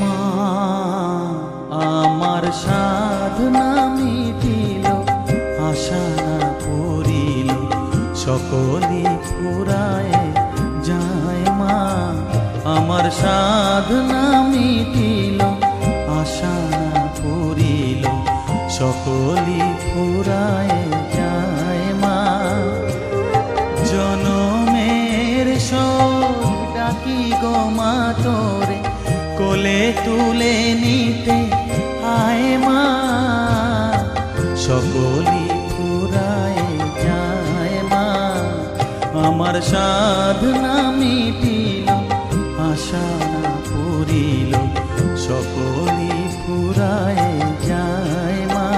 মা আমার সাধনা মিটিল, আশা না করিল, সকলি ফুরায় যায়। মা আমার সাধনা মিটিল, আশা না করিল, সকলি ফুরায় যায়। মা জনমের শোক ডাকি গো মা তোরে, কোলে তুলে নিতে আয়। মা সকলি ফুরায় যায়। মা আমার সাধনা মিটিল, আশা না করিল, সকলি ফুরায় যায়। মা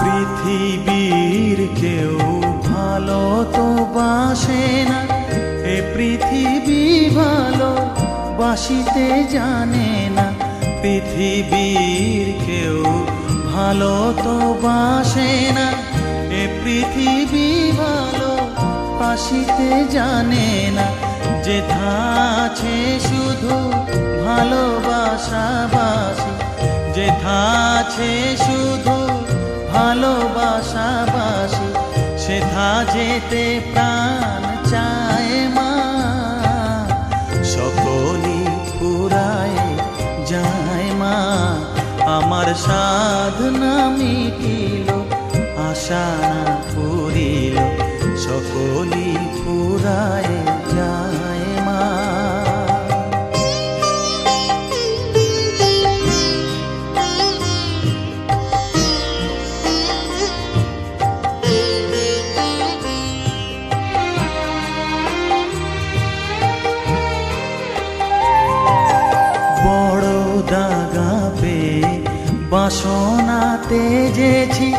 পৃথিবীর কেউ ভালো তো বাসে না, এ পৃথিবী ভালো বাসিতে জানে না। পৃথিবীর কেউ ভালো তো বাসে না, এ পৃথিবী ভালো বাসিতে জানে না। যেথা আছে শুধু ভালোবাসাবাসি, যেথা আছে শুধু ভালোবাসাবাসি, সেথা যেতে প্রাণ চায়। মা সকলি ফুরায় যায়। মা আমার সাধনা মিটিল, আশা না করিল, সকলি ফুরায় যায়। মা বড় দাগা পেয়ে বাসনা তেজেছি,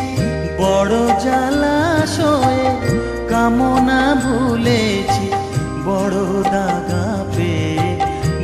বড় জলাশয়ে কামনা ভুলেছি। বড় দাগা